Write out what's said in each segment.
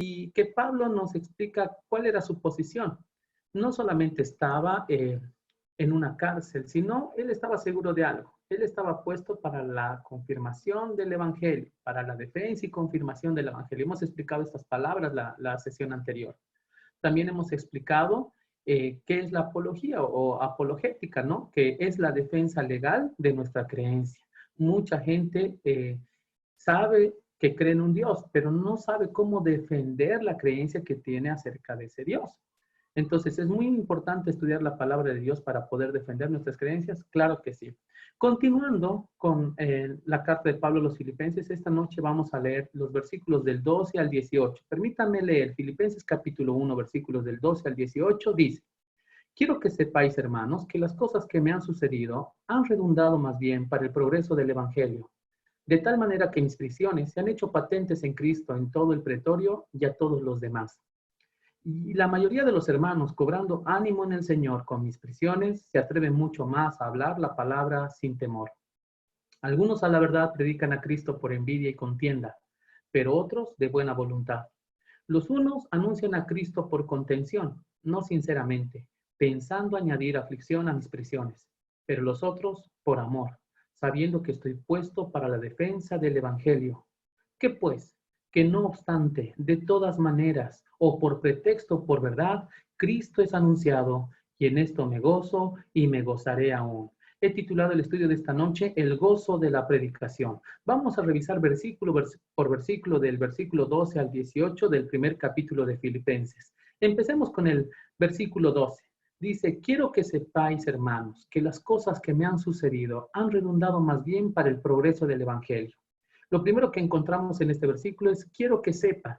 y que Pablo nos explica cuál era su posición. No solamente estaba en una cárcel, sino él estaba seguro de algo. Él estaba puesto para la confirmación del Evangelio, para la defensa y confirmación del Evangelio. Hemos explicado estas palabras la sesión anterior. También hemos explicado qué es la apología o apologética, ¿no? Que es la defensa legal de nuestra creencia. Mucha gente sabe que cree en un Dios, pero no sabe cómo defender la creencia que tiene acerca de ese Dios. Entonces, ¿es muy importante estudiar la palabra de Dios para poder defender nuestras creencias? Claro que sí. Continuando con la carta de Pablo a los Filipenses, esta noche vamos a leer los versículos del 12 al 18. Permítanme leer Filipenses capítulo 1, versículos del 12 al 18. Dice, quiero que sepáis, hermanos, que las cosas que me han sucedido han redundado más bien para el progreso del Evangelio, de tal manera que mis prisiones se han hecho patentes en Cristo en todo el pretorio y a todos los demás. Y la mayoría de los hermanos, cobrando ánimo en el Señor con mis prisiones, se atreven mucho más a hablar la palabra sin temor. Algunos a la verdad predican a Cristo por envidia y contienda, pero otros de buena voluntad. Los unos anuncian a Cristo por contención, no sinceramente, pensando añadir aflicción a mis prisiones, pero los otros por amor, sabiendo que estoy puesto para la defensa del Evangelio. ¿Qué pues? Que no obstante, de todas maneras, o por pretexto o por verdad, Cristo es anunciado, y en esto me gozo y me gozaré aún. He titulado el estudio de esta noche, El gozo de la predicación. Vamos a revisar versículo por versículo del versículo 12 al 18 del primer capítulo de Filipenses. Empecemos con el versículo 12. Dice, quiero que sepáis, hermanos, que las cosas que me han sucedido han redundado más bien para el progreso del Evangelio. Lo primero que encontramos en este versículo es, quiero que sepan.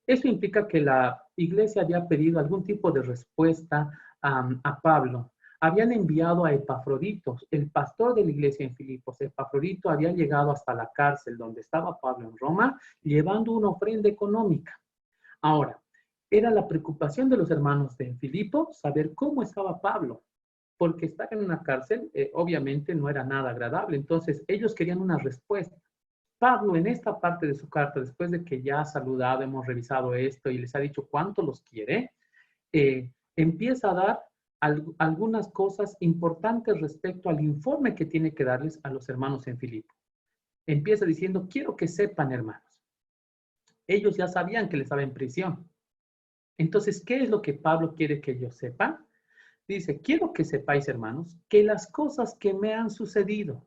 Eso implica que la iglesia había pedido algún tipo de respuesta a Pablo. Habían enviado a Epafrodito, el pastor de la iglesia en Filipos. Epafrodito había llegado hasta la cárcel donde estaba Pablo en Roma, llevando una ofrenda económica. Ahora, era la preocupación de los hermanos de Filipos saber cómo estaba Pablo, porque estar en una cárcel obviamente no era nada agradable. Entonces, ellos querían una respuesta. Pablo, en esta parte de su carta, después de que ya ha saludado, hemos revisado esto y les ha dicho cuánto los quiere, empieza a dar algunas cosas importantes respecto al informe que tiene que darles a los hermanos en Filipo. Empieza diciendo, quiero que sepan, hermanos. Ellos ya sabían que él estaba en prisión. Entonces, ¿qué es lo que Pablo quiere que ellos sepan? Dice, quiero que sepáis, hermanos, que las cosas que me han sucedido.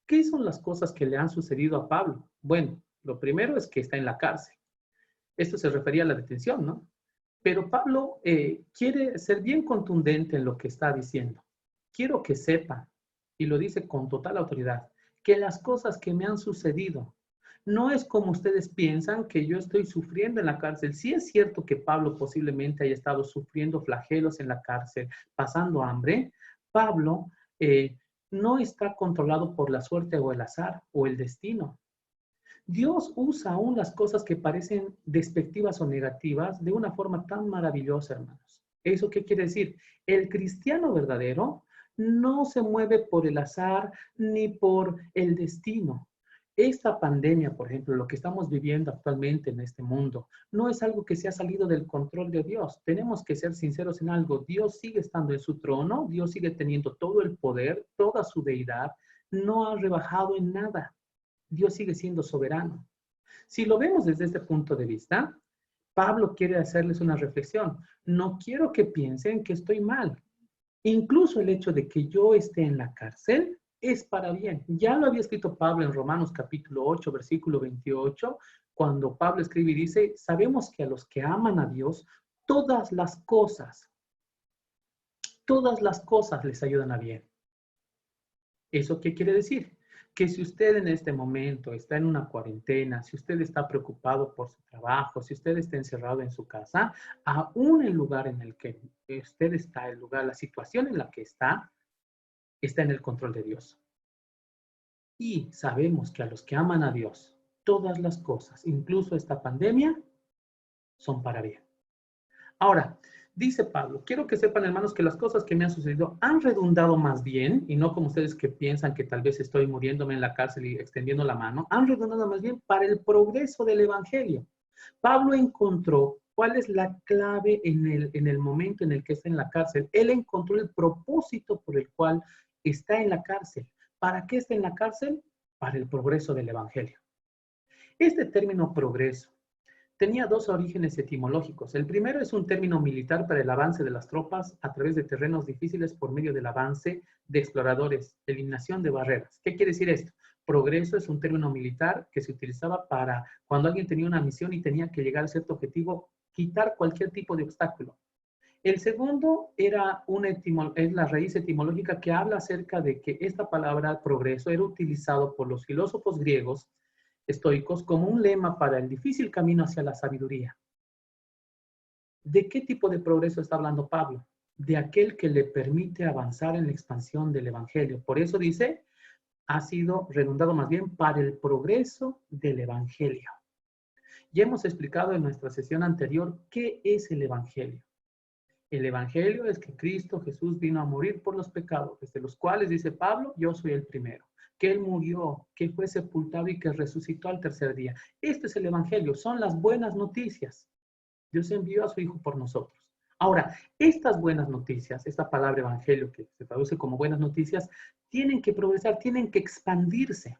¿Qué son las cosas que le han sucedido a Pablo? Bueno, lo primero es que está en la cárcel. Esto se refería a la detención, ¿no? Pero Pablo quiere ser bien contundente en lo que está diciendo. Quiero que sepan, y lo dice con total autoridad, que las cosas que me han sucedido no es como ustedes piensan que yo estoy sufriendo en la cárcel. Sí es cierto que Pablo posiblemente haya estado sufriendo flagelos en la cárcel, pasando hambre. Pablo no está controlado por la suerte o el azar o el destino. Dios usa aún las cosas que parecen despectivas o negativas de una forma tan maravillosa, hermanos. ¿Eso qué quiere decir? El cristiano verdadero no se mueve por el azar ni por el destino. Esta pandemia, por ejemplo, lo que estamos viviendo actualmente en este mundo, no es algo que se ha salido del control de Dios. Tenemos que ser sinceros en algo. Dios sigue estando en su trono, Dios sigue teniendo todo el poder, toda su deidad, no ha rebajado en nada. Dios sigue siendo soberano. Si lo vemos desde este punto de vista, Pablo quiere hacerles una reflexión. No quiero que piensen que estoy mal. Incluso el hecho de que yo esté en la cárcel es para bien. Ya lo había escrito Pablo en Romanos capítulo 8, versículo 28, cuando Pablo escribe y dice, sabemos que a los que aman a Dios, todas las cosas les ayudan a bien. ¿Eso qué quiere decir? Que si usted en este momento está en una cuarentena, si usted está preocupado por su trabajo, si usted está encerrado en su casa, aún el lugar en el que usted está, el lugar, la situación en la que está en el control de Dios. Y sabemos que a los que aman a Dios, todas las cosas, incluso esta pandemia, son para bien. Ahora, dice Pablo, quiero que sepan, hermanos, que las cosas que me han sucedido han redundado más bien, y no como ustedes que piensan que tal vez estoy muriéndome en la cárcel y extendiendo la mano, han redundado más bien para el progreso del Evangelio. Pablo encontró cuál es la clave en el momento en el que está en la cárcel. Él encontró el propósito por el cual está en la cárcel. ¿Para qué está en la cárcel? Para el progreso del evangelio. Este término progreso tenía dos orígenes etimológicos. El primero es un término militar para el avance de las tropas a través de terrenos difíciles por medio del avance de exploradores, eliminación de barreras. ¿Qué quiere decir esto? Progreso es un término militar que se utilizaba para cuando alguien tenía una misión y tenía que llegar a cierto objetivo, quitar cualquier tipo de obstáculo. El segundo es la raíz etimológica que habla acerca de que esta palabra progreso era utilizado por los filósofos griegos estoicos como un lema para el difícil camino hacia la sabiduría. ¿De qué tipo de progreso está hablando Pablo? De aquel que le permite avanzar en la expansión del evangelio. Por eso dice, ha sido redundado más bien para el progreso del evangelio. Ya hemos explicado en nuestra sesión anterior qué es el evangelio. El evangelio es que Cristo Jesús vino a morir por los pecados, desde los cuales, dice Pablo, yo soy el primero. Que Él murió, que fue sepultado y que resucitó al tercer día. Este es el evangelio, son las buenas noticias. Dios envió a su Hijo por nosotros. Ahora, estas buenas noticias, esta palabra evangelio que se traduce como buenas noticias, tienen que progresar, tienen que expandirse.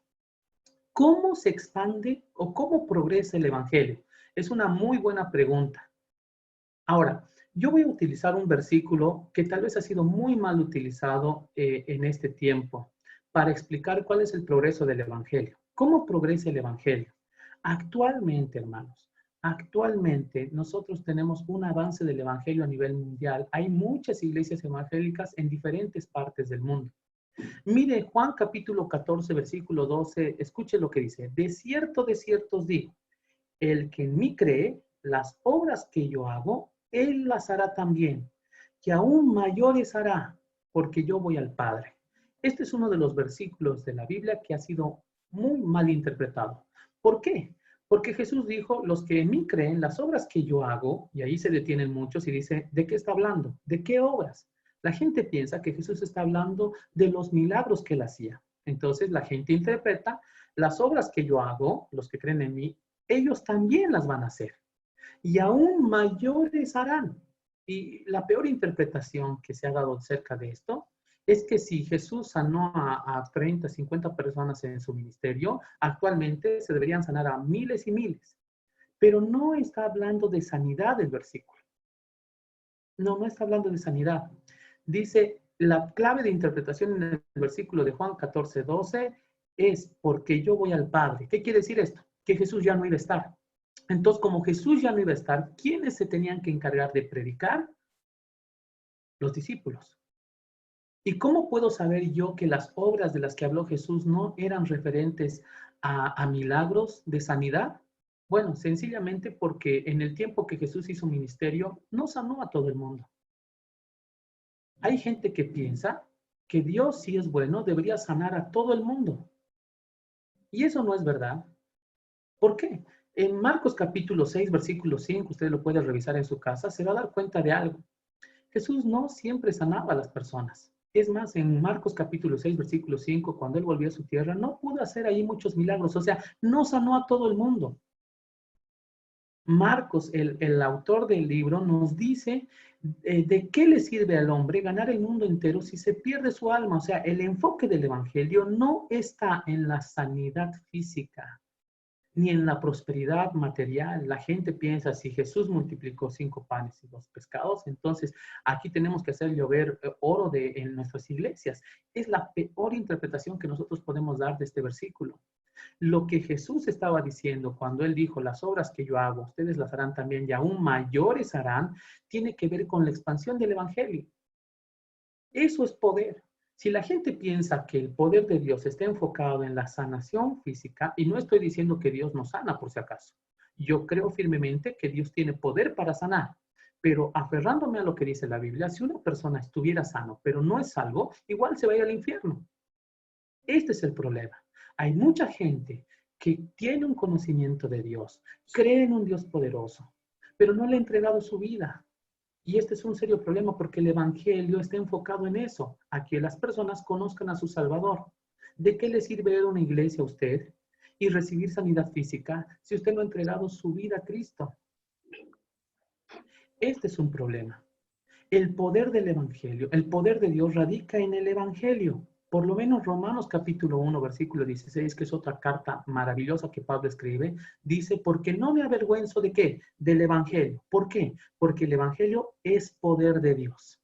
¿Cómo se expande o cómo progresa el evangelio? Es una muy buena pregunta. Ahora, yo voy a utilizar un versículo que tal vez ha sido muy mal utilizado en este tiempo para explicar cuál es el progreso del evangelio. ¿Cómo progresa el evangelio? Actualmente, hermanos, actualmente nosotros tenemos un avance del evangelio a nivel mundial. Hay muchas iglesias evangélicas en diferentes partes del mundo. Mire, Juan capítulo 14, versículo 12, escuche lo que dice. De cierto os digo, el que en mí cree, las obras que yo hago, él las hará también, que aún mayores hará, porque yo voy al Padre. Este es uno de los versículos de la Biblia que ha sido muy mal interpretado. ¿Por qué? Porque Jesús dijo, los que en mí creen, las obras que yo hago, y ahí se detienen muchos y dice, ¿de qué está hablando? ¿De qué obras? La gente piensa que Jesús está hablando de los milagros que él hacía. Entonces la gente interpreta, las obras que yo hago, los que creen en mí, ellos también las van a hacer. Y aún mayores harán. Y la peor interpretación que se ha dado acerca de esto es que si Jesús sanó a 30, 50 personas en su ministerio, actualmente se deberían sanar a miles y miles. Pero no está hablando de sanidad el versículo. No está hablando de sanidad. Dice, la clave de interpretación en el versículo de Juan 14, 12 es porque yo voy al Padre. ¿Qué quiere decir esto? Que Jesús ya no iba a estar. Entonces, como Jesús ya no iba a estar, ¿quiénes se tenían que encargar de predicar? Los discípulos. ¿Y cómo puedo saber yo que las obras de las que habló Jesús no eran referentes a milagros de sanidad? Bueno, sencillamente porque en el tiempo que Jesús hizo ministerio, no sanó a todo el mundo. Hay gente que piensa que Dios, si es bueno, debería sanar a todo el mundo. Y eso no es verdad. ¿Por qué? En Marcos capítulo 6, versículo 5, usted lo puede revisar en su casa, se va a dar cuenta de algo. Jesús no siempre sanaba a las personas. Es más, en Marcos capítulo 6, versículo 5, cuando él volvió a su tierra, no pudo hacer ahí muchos milagros. O sea, no sanó a todo el mundo. Marcos, el autor del libro, nos dice de qué le sirve al hombre ganar el mundo entero si se pierde su alma. O sea, el enfoque del evangelio no está en la sanidad física ni en la prosperidad material. La gente piensa, si Jesús multiplicó 5 panes y 2 pescados, entonces aquí tenemos que hacer llover oro en nuestras iglesias. Es la peor interpretación que nosotros podemos dar de este versículo. Lo que Jesús estaba diciendo cuando él dijo, las obras que yo hago, ustedes las harán también y aún mayores harán, tiene que ver con la expansión del evangelio. Eso es poder. Si la gente piensa que el poder de Dios está enfocado en la sanación física, y no estoy diciendo que Dios no sana por si acaso, yo creo firmemente que Dios tiene poder para sanar, pero aferrándome a lo que dice la Biblia, si una persona estuviera sano, pero no es salvo, igual se va a ir al infierno. Este es el problema. Hay mucha gente que tiene un conocimiento de Dios, cree en un Dios poderoso, pero no le ha entregado su vida. Y este es un serio problema porque el evangelio está enfocado en eso, a que las personas conozcan a su Salvador. ¿De qué le sirve ir a una iglesia a usted y recibir sanidad física si usted no ha entregado su vida a Cristo? Este es un problema. El poder del Evangelio, el poder de Dios radica en el Evangelio. Por lo menos Romanos capítulo 1, versículo 16, que es otra carta maravillosa que Pablo escribe, dice, porque no me avergüenzo de qué? Del Evangelio. ¿Por qué? Porque el Evangelio es poder de Dios.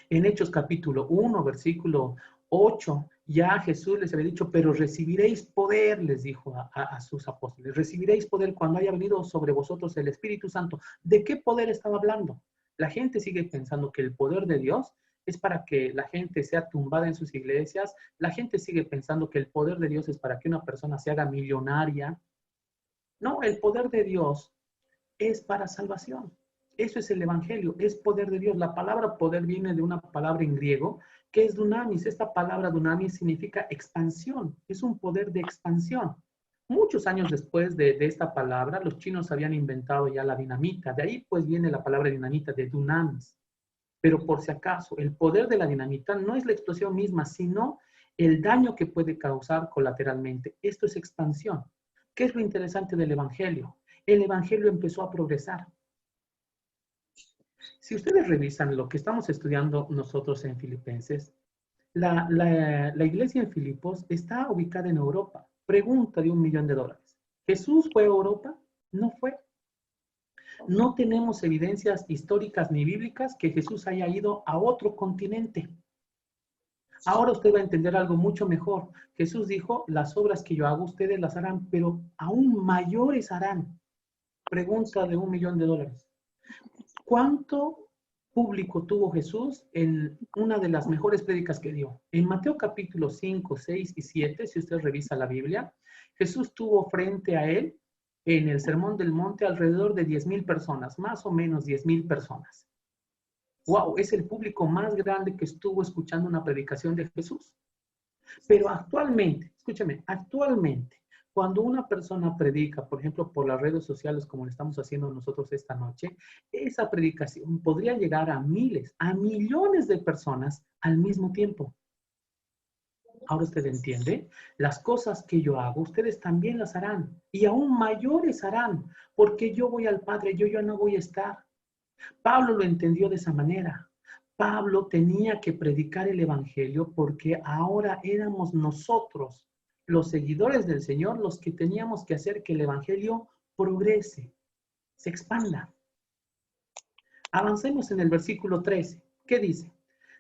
En Hechos capítulo 1, versículo 8, ya Jesús les había dicho, pero recibiréis poder, les dijo a sus apóstoles, recibiréis poder cuando haya venido sobre vosotros el Espíritu Santo. ¿De qué poder estaba hablando? La gente sigue pensando que el poder de Dios es para que la gente sea tumbada en sus iglesias. La gente sigue pensando que el poder de Dios es para que una persona se haga millonaria. No, el poder de Dios es para salvación. Eso es el Evangelio, es poder de Dios. La palabra poder viene de una palabra en griego que es dunamis. Esta palabra dunamis significa expansión, es un poder de expansión. Muchos años después de esta palabra, los chinos habían inventado ya la dinamita. De ahí pues viene la palabra dinamita, de dunamis. Pero por si acaso, el poder de la dinamita no es la explosión misma, sino el daño que puede causar colateralmente. Esto es expansión. ¿Qué es lo interesante del Evangelio? El Evangelio empezó a progresar. Si ustedes revisan lo que estamos estudiando nosotros en Filipenses, la iglesia en Filipos está ubicada en Europa. Pregunta de $1.000.000. ¿Jesús fue a Europa? No fue. No tenemos evidencias históricas ni bíblicas que Jesús haya ido a otro continente. Ahora usted va a entender algo mucho mejor. Jesús dijo, las obras que yo hago ustedes las harán, pero aún mayores harán. Pregunta de $1.000.000. ¿Cuánto público tuvo Jesús en una de las mejores prédicas que dio? En Mateo capítulo 5, 6 y 7, si usted revisa la Biblia, Jesús tuvo frente a él en el Sermón del Monte alrededor de 10,000 personas, más o menos 10,000 personas. ¡Wow! Es el público más grande que estuvo escuchando una predicación de Jesús. Pero actualmente, escúcheme, actualmente, cuando una persona predica, por ejemplo, por las redes sociales, como lo estamos haciendo nosotros esta noche, esa predicación podría llegar a miles, a millones de personas al mismo tiempo. Ahora usted entiende, las cosas que yo hago, ustedes también las harán, y aún mayores harán, porque yo voy al Padre, yo ya no voy a estar. Pablo lo entendió de esa manera. Pablo tenía que predicar el Evangelio porque ahora éramos nosotros, los seguidores del Señor, los que teníamos que hacer que el Evangelio progrese, se expanda. Avancemos en el versículo 13. ¿Qué dice?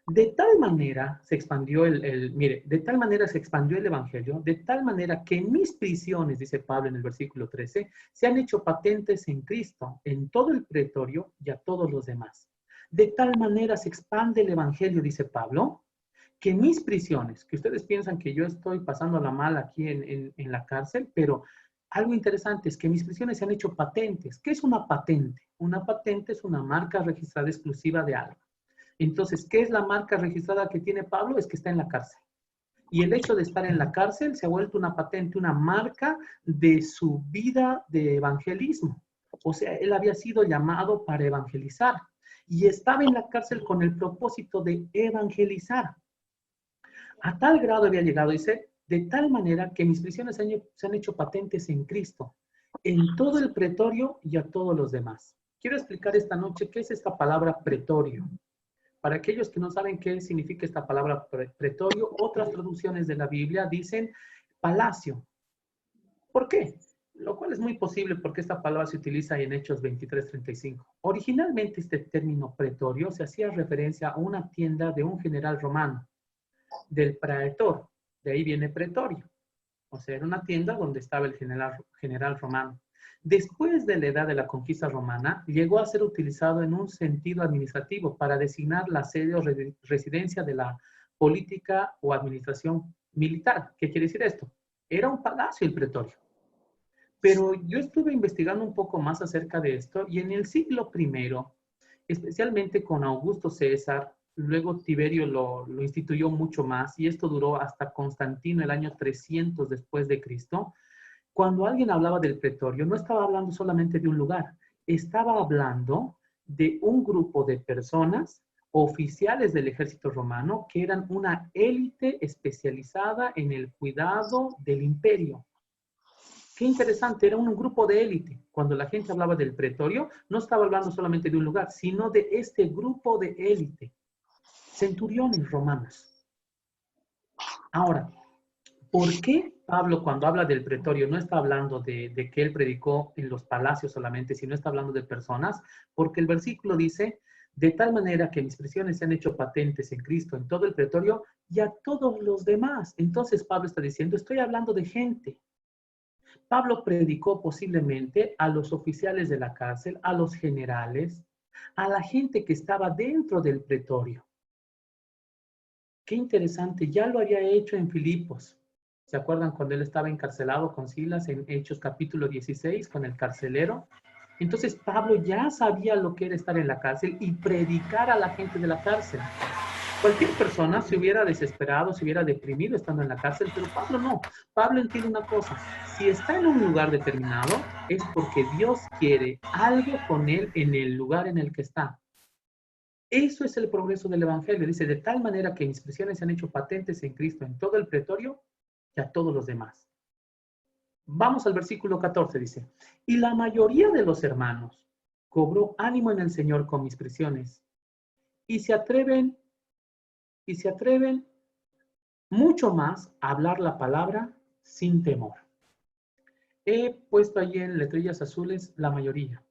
De tal manera se expandió de tal manera se expandió el Evangelio, de tal manera que mis prisiones, dice Pablo en el versículo 13, se han hecho patentes en Cristo, en todo el pretorio y a todos los demás. De tal manera se expande el Evangelio, dice Pablo, que mis prisiones, que ustedes piensan que yo estoy pasándola mal aquí en la cárcel, pero algo interesante es que mis prisiones se han hecho patentes. ¿Qué es una patente? Una patente es una marca registrada exclusiva de algo. Entonces, ¿qué es la marca registrada que tiene Pablo? Es que está en la cárcel. Y el hecho de estar en la cárcel se ha vuelto una patente, una marca de su vida de evangelismo. O sea, él había sido llamado para evangelizar y estaba en la cárcel con el propósito de evangelizar. A tal grado había llegado, dice, de tal manera que mis prisiones se han hecho patentes en Cristo, en todo el pretorio y a todos los demás. Quiero explicar esta noche qué es esta palabra pretorio. Para aquellos que no saben qué significa esta palabra pretorio, otras traducciones de la Biblia dicen palacio. ¿Por qué? Lo cual es muy posible porque esta palabra se utiliza en Hechos 23:35. Originalmente este término pretorio se hacía referencia a una tienda de un general romano, del praetor. De ahí viene pretorio. O sea, era una tienda donde estaba el general romano. Después de la edad de la conquista romana, llegó a ser utilizado en un sentido administrativo para designar la sede o residencia de la política o administración militar. ¿Qué quiere decir esto? Era un palacio el pretorio. Pero yo estuve investigando un poco más acerca de esto y en el siglo I, especialmente con Augusto César, luego Tiberio lo instituyó mucho más y esto duró hasta Constantino el año 300 después de Cristo. Cuando alguien hablaba del pretorio, no estaba hablando solamente de un lugar, estaba hablando de un grupo de personas, oficiales del ejército romano, que eran una élite especializada en el cuidado del imperio. Qué interesante, era un grupo de élite. Cuando la gente hablaba del pretorio, no estaba hablando solamente de un lugar, sino de este grupo de élite. Centuriones romanos. Ahora, ¿por qué Pablo cuando habla del pretorio no está hablando de que él predicó en los palacios solamente, sino está hablando de personas? Porque el versículo dice, de tal manera que mis prisiones se han hecho patentes en Cristo, en todo el pretorio y a todos los demás. Entonces Pablo está diciendo, estoy hablando de gente. Pablo predicó posiblemente a los oficiales de la cárcel, a los generales, a la gente que estaba dentro del pretorio. Qué interesante, ya lo había hecho en Filipos. ¿Se acuerdan cuando él estaba encarcelado con Silas en Hechos capítulo 16 con el carcelero? Entonces Pablo ya sabía lo que era estar en la cárcel y predicar a la gente de la cárcel. Cualquier persona se hubiera desesperado, se hubiera deprimido estando en la cárcel, pero Pablo no. Pablo entiende una cosa, si está en un lugar determinado es porque Dios quiere algo con él en el lugar en el que está. Eso es el progreso del Evangelio. Dice, de tal manera que mis prisiones se han hecho patentes en Cristo en todo el pretorio y a todos los demás. Vamos al versículo 14, dice, y la mayoría de los hermanos cobró ánimo en el Señor con mis prisiones y se atreven mucho más a hablar la palabra sin temor. He puesto ahí en letrillas azules la mayoría,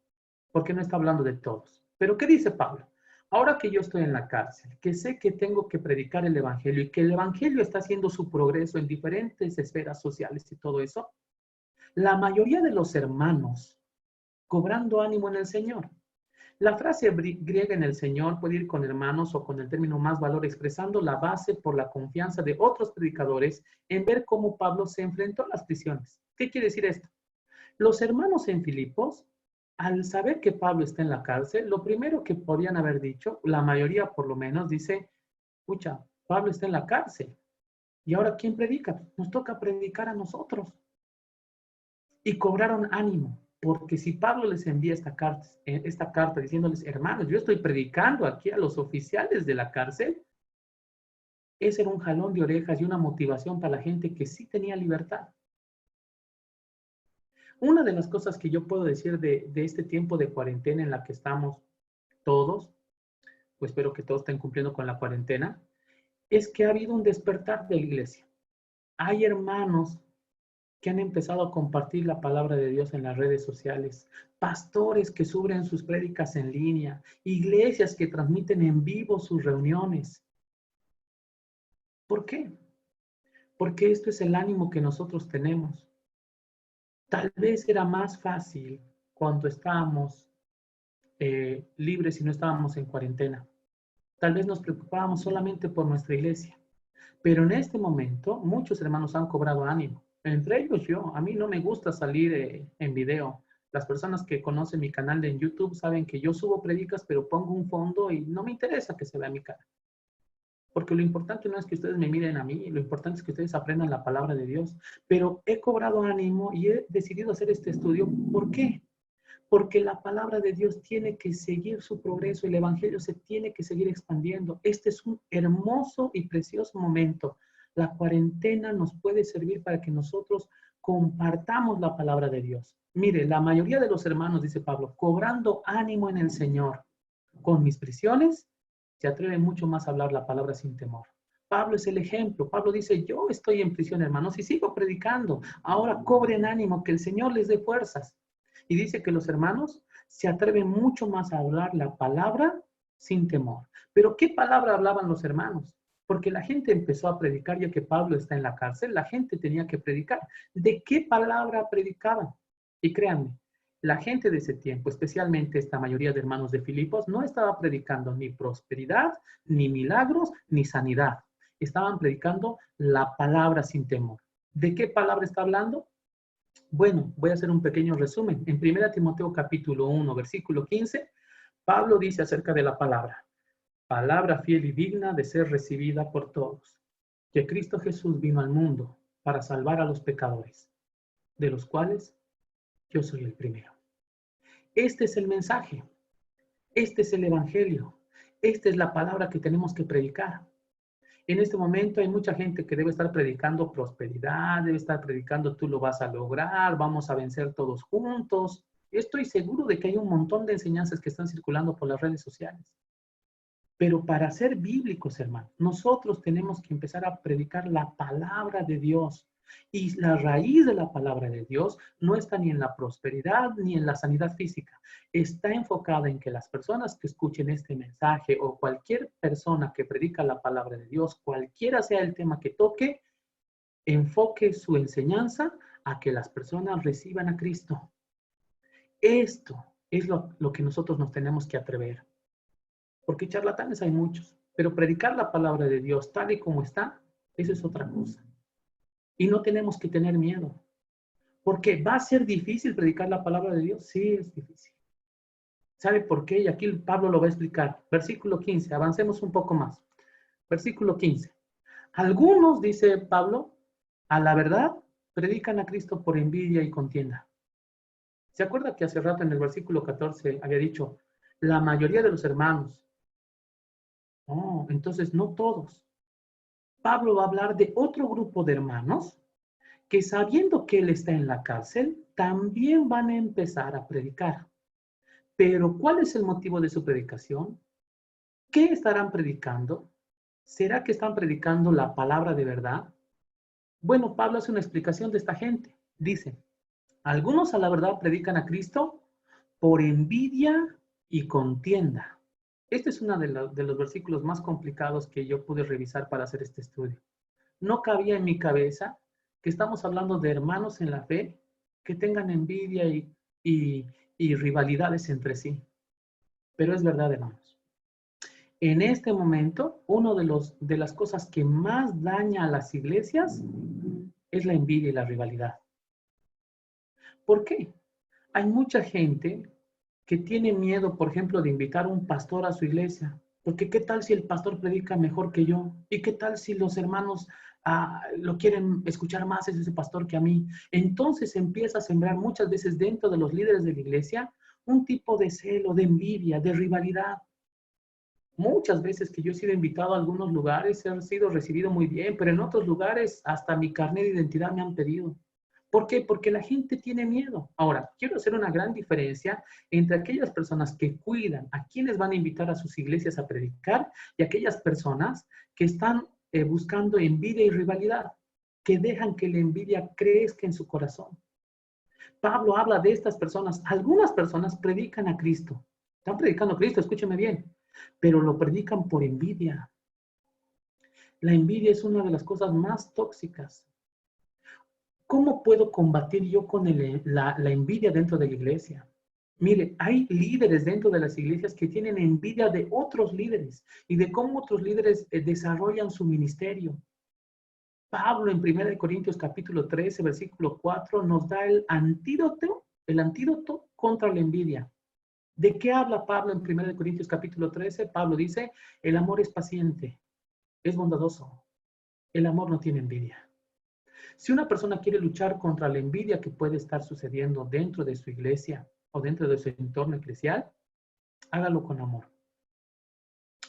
porque no está hablando de todos. Pero ¿qué dice Pablo? Ahora que yo estoy en la cárcel, que sé que tengo que predicar el evangelio y que el evangelio está haciendo su progreso en diferentes esferas sociales y todo eso, la mayoría de los hermanos cobrando ánimo en el Señor. La frase griega en el Señor puede ir con hermanos o con el término más valor, expresando la base por la confianza de otros predicadores en ver cómo Pablo se enfrentó a las prisiones. ¿Qué quiere decir esto? Los hermanos en Filipos, al saber que Pablo está en la cárcel, lo primero que podían haber dicho, la mayoría por lo menos, dice, escucha, Pablo está en la cárcel. ¿Y ahora quién predica? Nos toca predicar a nosotros. Y cobraron ánimo, porque si Pablo les envía esta carta diciéndoles, hermanos, yo estoy predicando aquí a los oficiales de la cárcel, ese era un jalón de orejas y una motivación para la gente que sí tenía libertad. Una de las cosas que yo puedo decir de este tiempo de cuarentena en la que estamos todos, pues espero que todos estén cumpliendo con la cuarentena, es que ha habido un despertar de la iglesia. Hay hermanos que han empezado a compartir la palabra de Dios en las redes sociales, pastores que suben sus prédicas en línea, iglesias que transmiten en vivo sus reuniones. ¿Por qué? Porque esto es el ánimo que nosotros tenemos. Tal vez era más fácil cuando estábamos libres y no estábamos en cuarentena. Tal vez nos preocupábamos solamente por nuestra iglesia. Pero en este momento, muchos hermanos han cobrado ánimo. Entre ellos yo. A mí no me gusta salir en video. Las personas que conocen mi canal de YouTube saben que yo subo predicas, pero pongo un fondo y no me interesa que se vea mi cara. Porque lo importante no es que ustedes me miren a mí, lo importante es que ustedes aprendan la palabra de Dios. Pero he cobrado ánimo y he decidido hacer este estudio. ¿Por qué? Porque la palabra de Dios tiene que seguir su progreso, el evangelio se tiene que seguir expandiendo. Este es un hermoso y precioso momento. La cuarentena nos puede servir para que nosotros compartamos la palabra de Dios. Mire, la mayoría de los hermanos, dice Pablo, cobrando ánimo en el Señor, con mis prisiones, se atreven mucho más a hablar la palabra sin temor. Pablo es el ejemplo. Pablo dice, yo estoy en prisión, hermanos, y sigo predicando. Ahora cobren ánimo, que el Señor les dé fuerzas. Y dice que los hermanos se atreven mucho más a hablar la palabra sin temor. Pero ¿qué palabra hablaban los hermanos? Porque la gente empezó a predicar, ya que Pablo está en la cárcel, la gente tenía que predicar. ¿De qué palabra predicaban? Y créanme, la gente de ese tiempo, especialmente esta mayoría de hermanos de Filipos, no estaba predicando ni prosperidad, ni milagros, ni sanidad. Estaban predicando la palabra sin temor. ¿De qué palabra está hablando? Bueno, voy a hacer un pequeño resumen. En 1 Timoteo capítulo 1, versículo 15, Pablo dice acerca de la palabra fiel y digna de ser recibida por todos, que Cristo Jesús vino al mundo para salvar a los pecadores, de los cuales yo soy el primero. Este es el mensaje, este es el evangelio, esta es la palabra que tenemos que predicar. En este momento hay mucha gente que debe estar predicando prosperidad, debe estar predicando tú lo vas a lograr, vamos a vencer todos juntos. Estoy seguro de que hay un montón de enseñanzas que están circulando por las redes sociales. Pero para ser bíblicos, hermano, nosotros tenemos que empezar a predicar la palabra de Dios. Y la raíz de la palabra de Dios no está ni en la prosperidad ni en la sanidad física. Está enfocada en que las personas que escuchen este mensaje o cualquier persona que predica la palabra de Dios, cualquiera sea el tema que toque, enfoque su enseñanza a que las personas reciban a Cristo. Esto es lo que nosotros nos tenemos que atrever. Porque charlatanes hay muchos, pero predicar la palabra de Dios tal y como está, eso es otra cosa. Y no tenemos que tener miedo. Porque va a ser difícil predicar la palabra de Dios. Sí, es difícil. ¿Sabe por qué? Y aquí Pablo lo va a explicar. Versículo 15, avancemos un poco más. Versículo 15. Algunos, dice Pablo, a la verdad, predican a Cristo por envidia y contienda. ¿Se acuerda que hace rato en el versículo 14 había dicho, la mayoría de los hermanos? No, entonces no todos. Pablo va a hablar de otro grupo de hermanos que sabiendo que él está en la cárcel, también van a empezar a predicar. Pero ¿cuál es el motivo de su predicación? ¿Qué estarán predicando? ¿Será que están predicando la palabra de verdad? Bueno, Pablo hace una explicación de esta gente. Dice, algunos a la verdad predican a Cristo por envidia y contienda. Este es uno de los versículos más complicados que yo pude revisar para hacer este estudio. No cabía en mi cabeza que estamos hablando de hermanos en la fe que tengan envidia y rivalidades entre sí. Pero es verdad, hermanos. En este momento, una de las cosas que más daña a las iglesias es la envidia y la rivalidad. ¿Por qué? Hay mucha gente que tiene miedo, por ejemplo, de invitar a un pastor a su iglesia. Porque ¿qué tal si el pastor predica mejor que yo? ¿Y qué tal si los hermanos lo quieren escuchar más a ese pastor que a mí? Entonces empieza a sembrar muchas veces dentro de los líderes de la iglesia un tipo de celo, de envidia, de rivalidad. Muchas veces que yo he sido invitado a algunos lugares, he sido recibido muy bien, pero en otros lugares hasta mi carnet de identidad me han pedido. ¿Por qué? Porque la gente tiene miedo. Ahora, quiero hacer una gran diferencia entre aquellas personas que cuidan a quienes van a invitar a sus iglesias a predicar y aquellas personas que están buscando envidia y rivalidad, que dejan que la envidia crezca en su corazón. Pablo habla de estas personas. Algunas personas predican a Cristo. Están predicando a Cristo, escúcheme bien, pero lo predican por envidia. La envidia es una de las cosas más tóxicas. ¿Cómo puedo combatir yo con la envidia dentro de la iglesia? Mire, hay líderes dentro de las iglesias que tienen envidia de otros líderes y de cómo otros líderes desarrollan su ministerio. Pablo en 1 Corintios capítulo 13, versículo 4 nos da el antídoto contra la envidia. ¿De qué habla Pablo en 1 Corintios capítulo 13? Pablo dice, el amor es paciente, es bondadoso, el amor no tiene envidia. Si una persona quiere luchar contra la envidia que puede estar sucediendo dentro de su iglesia o dentro de su entorno eclesial, hágalo con amor.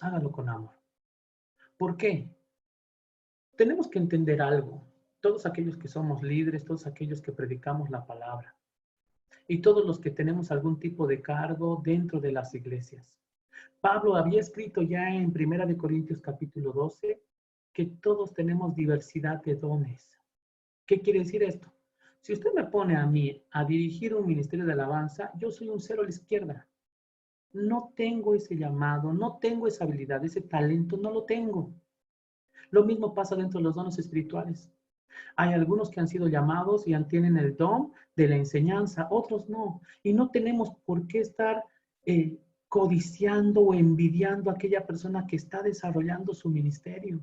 Hágalo con amor. ¿Por qué? Tenemos que entender algo. Todos aquellos que somos líderes, todos aquellos que predicamos la palabra y todos los que tenemos algún tipo de cargo dentro de las iglesias. Pablo había escrito ya en 1 Corintios capítulo 12 que todos tenemos diversidad de dones. ¿Qué quiere decir esto? Si usted me pone a mí a dirigir un ministerio de alabanza, yo soy un cero a la izquierda. No tengo ese llamado, no tengo esa habilidad, ese talento, no lo tengo. Lo mismo pasa dentro de los dones espirituales. Hay algunos que han sido llamados y tienen el don de la enseñanza, otros no. Y no tenemos por qué estar codiciando o envidiando a aquella persona que está desarrollando su ministerio.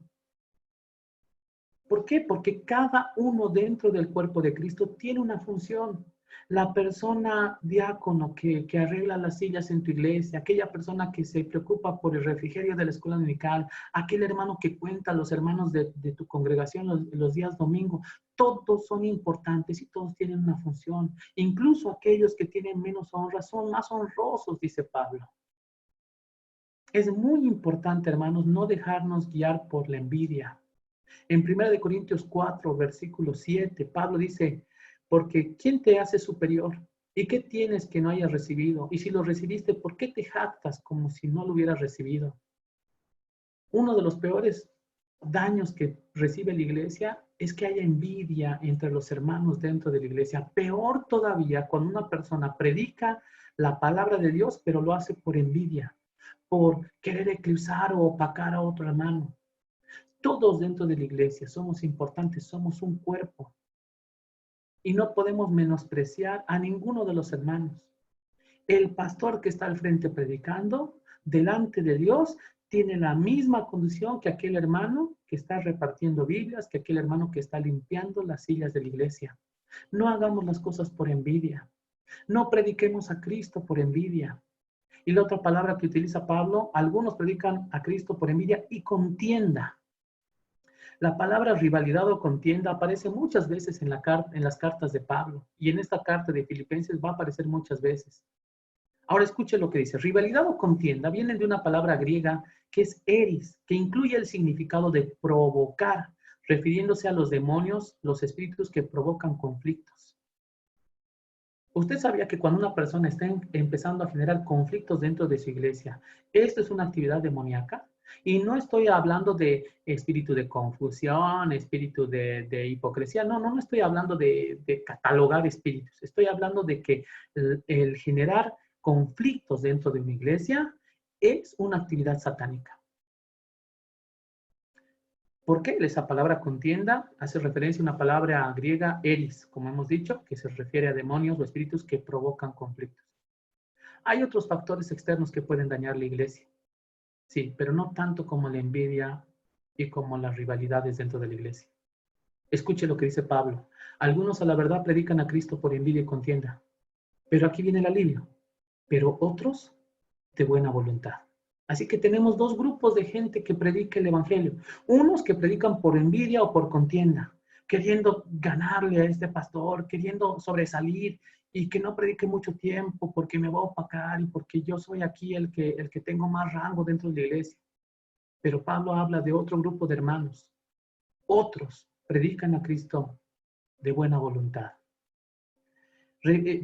¿Por qué? Porque cada uno dentro del cuerpo de Cristo tiene una función. La persona diácono que arregla las sillas en tu iglesia, aquella persona que se preocupa por el refrigerio de la escuela dominical, aquel hermano que cuenta a los hermanos de tu congregación los días domingo, todos son importantes y todos tienen una función. Incluso aquellos que tienen menos honra son más honrosos, dice Pablo. Es muy importante, hermanos, no dejarnos guiar por la envidia. En 1 Corintios 4, versículo 7, Pablo dice, porque ¿quién te hace superior? ¿Y qué tienes que no hayas recibido? Y si lo recibiste, ¿por qué te jactas como si no lo hubieras recibido? Uno de los peores daños que recibe la iglesia es que haya envidia entre los hermanos dentro de la iglesia. Peor todavía cuando una persona predica la palabra de Dios, pero lo hace por envidia, por querer eclipsar o opacar a otro hermano. Todos dentro de la iglesia somos importantes, somos un cuerpo y no podemos menospreciar a ninguno de los hermanos. El pastor que está al frente predicando, delante de Dios, tiene la misma condición que aquel hermano que está repartiendo Biblias, que aquel hermano que está limpiando las sillas de la iglesia. No hagamos las cosas por envidia. No prediquemos a Cristo por envidia. Y la otra palabra que utiliza Pablo, algunos predican a Cristo por envidia y contienda. La palabra rivalidad o contienda aparece muchas veces en las cartas de Pablo y en esta carta de Filipenses va a aparecer muchas veces. Ahora escuche lo que dice. Rivalidad o contienda vienen de una palabra griega que es eris, que incluye el significado de provocar, refiriéndose a los demonios, los espíritus que provocan conflictos. ¿Usted sabía que cuando una persona está empezando a generar conflictos dentro de su iglesia, esto es una actividad demoníaca? Y no estoy hablando de espíritu de confusión, espíritu de hipocresía, no estoy hablando de catalogar espíritus, estoy hablando de que el generar conflictos dentro de una iglesia es una actividad satánica. ¿Por qué? Esa palabra contienda hace referencia a una palabra griega, eris, como hemos dicho, que se refiere a demonios o espíritus que provocan conflictos. Hay otros factores externos que pueden dañar la iglesia, sí, pero no tanto como la envidia y como las rivalidades dentro de la iglesia. Escuche lo que dice Pablo. Algunos a la verdad predican a Cristo por envidia y contienda, pero aquí viene el alivio. Pero otros de buena voluntad. Así que tenemos dos grupos de gente que predica el evangelio. Unos que predican por envidia o por contienda, queriendo ganarle a este pastor, queriendo sobresalir y que no predique mucho tiempo porque me voy a opacar y porque yo soy aquí el que tengo más rango dentro de la iglesia. Pero Pablo habla de otro grupo de hermanos. Otros predican a Cristo de buena voluntad.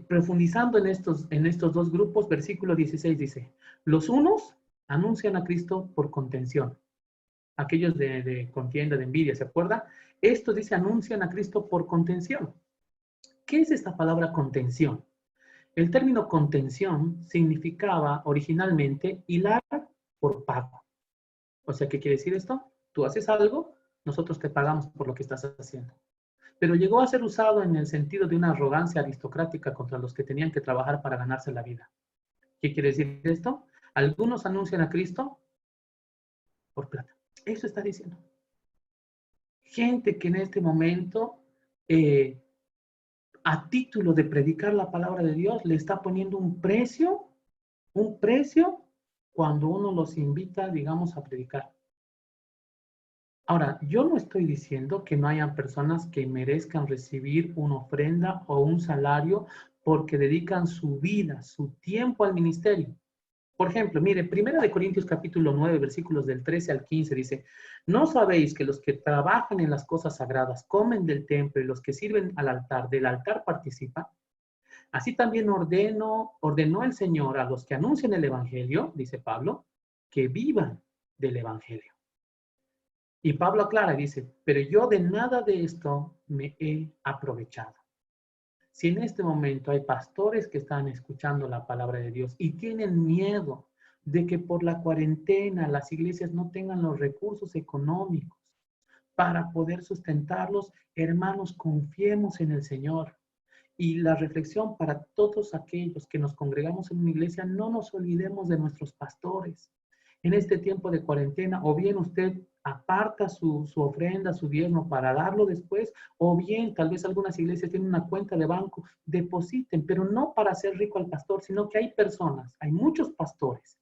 Profundizando en estos dos grupos, versículo 16 dice, los unos anuncian a Cristo por contención. Aquellos de contienda, de envidia, ¿se acuerda? Estos dice, anuncian a Cristo por contención. ¿Qué es esta palabra contención? El término contención significaba originalmente hilar por pago. O sea, ¿qué quiere decir esto? Tú haces algo, nosotros te pagamos por lo que estás haciendo. Pero llegó a ser usado en el sentido de una arrogancia aristocrática contra los que tenían que trabajar para ganarse la vida. ¿Qué quiere decir esto? Algunos anuncian a Cristo por plata. Eso está diciendo. Gente que en este momento, a título de predicar la palabra de Dios, le está poniendo un precio cuando uno los invita, digamos, a predicar. Ahora, yo no estoy diciendo que no hayan personas que merezcan recibir una ofrenda o un salario porque dedican su vida, su tiempo al ministerio. Por ejemplo, mire, 1 Corintios capítulo 9, versículos del 13 al 15 dice, ¿no sabéis que los que trabajan en las cosas sagradas comen del templo y los que sirven al altar, del altar participan? Así también ordenó el Señor a los que anuncian el evangelio, dice Pablo, que vivan del evangelio. Y Pablo aclara y dice, pero yo de nada de esto me he aprovechado. Si en este momento hay pastores que están escuchando la palabra de Dios y tienen miedo de que por la cuarentena las iglesias no tengan los recursos económicos para poder sustentarlos, hermanos, confiemos en el Señor. Y la reflexión para todos aquellos que nos congregamos en una iglesia, no nos olvidemos de nuestros pastores. En este tiempo de cuarentena, o bien usted aparta su ofrenda, su diezmo para darlo después, o bien tal vez algunas iglesias tienen una cuenta de banco, depositen, pero no para hacer rico al pastor, sino que hay personas, hay muchos pastores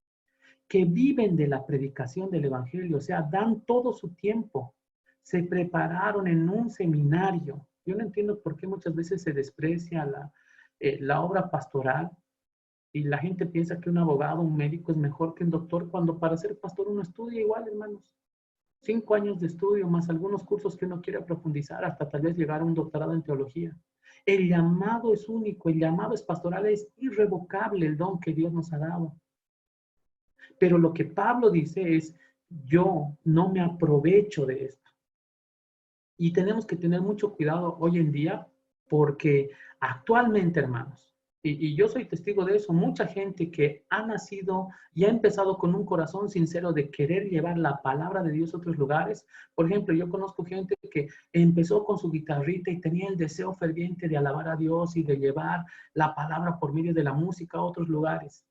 que viven de la predicación del evangelio, o sea, dan todo su tiempo, se prepararon en un seminario. Yo no entiendo por qué muchas veces se desprecia la obra pastoral. Y la gente piensa que un abogado, un médico es mejor que un doctor, cuando para ser pastor uno estudia igual, hermanos. 5 años de estudio, más algunos cursos que uno quiere profundizar, hasta tal vez llegar a un doctorado en teología. El llamado es único, el llamado es pastoral, es irrevocable el don que Dios nos ha dado. Pero lo que Pablo dice es, yo no me aprovecho de esto. Y tenemos que tener mucho cuidado hoy en día porque actualmente, hermanos, y yo soy testigo de eso, mucha gente que ha nacido y ha empezado con un corazón sincero de querer llevar la palabra de Dios a otros lugares. Por ejemplo, yo conozco gente que empezó con su guitarrita y tenía el deseo ferviente de alabar a Dios y de llevar la palabra por medio de la música a otros lugares.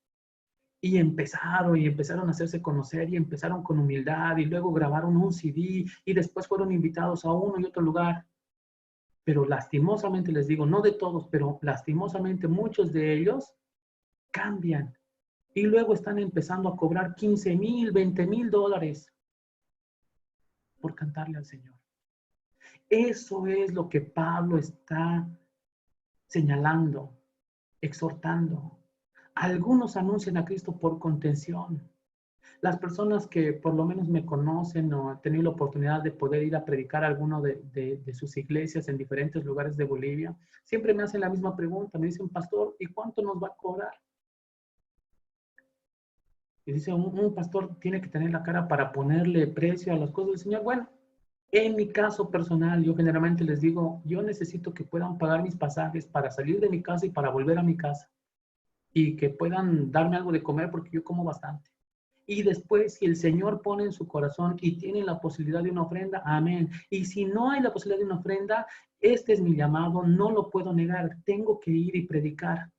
Y empezaron a hacerse conocer y empezaron con humildad y luego grabaron un CD y después fueron invitados a uno y otro lugar. Pero lastimosamente les digo, no de todos, pero lastimosamente muchos de ellos cambian y luego están empezando a cobrar 15,000, 20,000 dólares por cantarle al Señor. Eso es lo que Pablo está señalando, exhortando. Algunos anuncian a Cristo por contención. Las personas que por lo menos me conocen o han tenido la oportunidad de poder ir a predicar a alguno de sus iglesias en diferentes lugares de Bolivia, siempre me hacen la misma pregunta. Me dicen, pastor, ¿y cuánto nos va a cobrar? Y dice, un pastor tiene que tener la cara para ponerle precio a las cosas del Señor. Bueno, en mi caso personal, yo generalmente les digo, yo necesito que puedan pagar mis pasajes para salir de mi casa y para volver a mi casa. Y que puedan darme algo de comer porque yo como bastante. Y después, si el Señor pone en su corazón y tiene la posibilidad de una ofrenda, amén. Y si no hay la posibilidad de una ofrenda, este es mi llamado, no lo puedo negar, tengo que ir y predicar.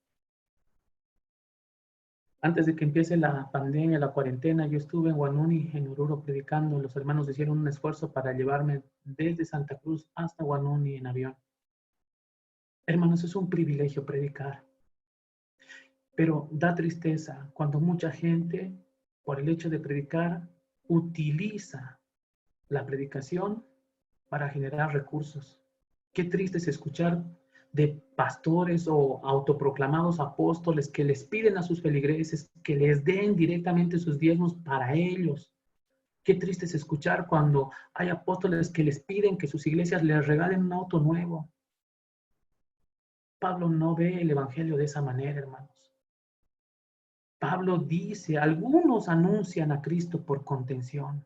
Antes de que empiece la pandemia, la cuarentena, yo estuve en Huanuni, en Oruro, predicando. Los hermanos hicieron un esfuerzo para llevarme desde Santa Cruz hasta Huanuni en avión. Hermanos, es un privilegio predicar. Pero da tristeza cuando mucha gente, por el hecho de predicar, utiliza la predicación para generar recursos. Qué triste es escuchar de pastores o autoproclamados apóstoles que les piden a sus feligreses que les den directamente sus diezmos para ellos. Qué triste es escuchar cuando hay apóstoles que les piden que sus iglesias les regalen un auto nuevo. Pablo no ve el evangelio de esa manera, hermanos. Pablo dice, algunos anuncian a Cristo por contención.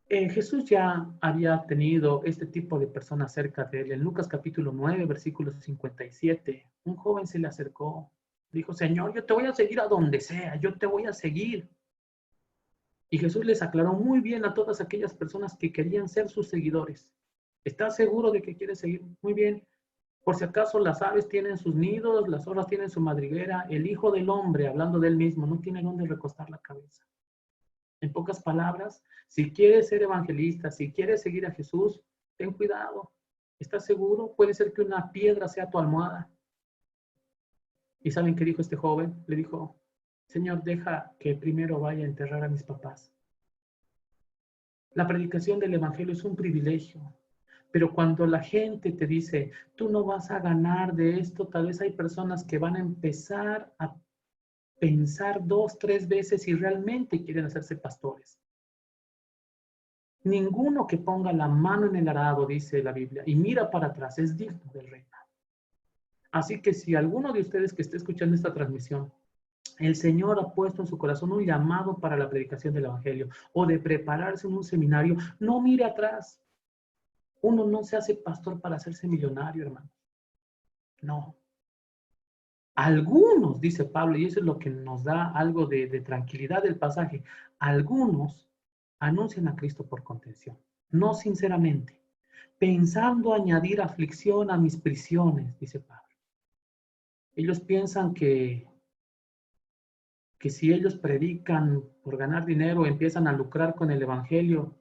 Jesús ya había tenido este tipo de personas cerca de él. En Lucas capítulo 9, versículo 57, un joven se le acercó, dijo, Señor, yo te voy a seguir a donde sea, yo te voy a seguir. Y Jesús les aclaró muy bien a todas aquellas personas que querían ser sus seguidores. ¿Estás seguro de que quieres seguir? Muy bien. Por si acaso las aves tienen sus nidos, las zorras tienen su madriguera, el Hijo del Hombre, hablando de él mismo, no tiene dónde recostar la cabeza. En pocas palabras, si quieres ser evangelista, si quieres seguir a Jesús, ten cuidado. ¿Estás seguro? Puede ser que una piedra sea tu almohada. ¿Y saben qué dijo este joven? Le dijo, Señor, deja que primero vaya a enterrar a mis papás. La predicación del evangelio es un privilegio, pero cuando la gente te dice, tú no vas a ganar de esto, tal vez hay personas que van a empezar a pensar 2, 3 veces si realmente quieren hacerse pastores. Ninguno que ponga la mano en el arado, dice la Biblia, y mira para atrás, es digno del reino. Así que si alguno de ustedes que esté escuchando esta transmisión, el Señor ha puesto en su corazón un llamado para la predicación del Evangelio o de prepararse en un seminario, no mire atrás. Uno no se hace pastor para hacerse millonario, hermano. No. Algunos, dice Pablo, y eso es lo que nos da algo de tranquilidad del pasaje, algunos anuncian a Cristo por contención, no sinceramente, pensando añadir aflicción a mis prisiones, dice Pablo. Ellos piensan que si ellos predican por ganar dinero, empiezan a lucrar con el Evangelio,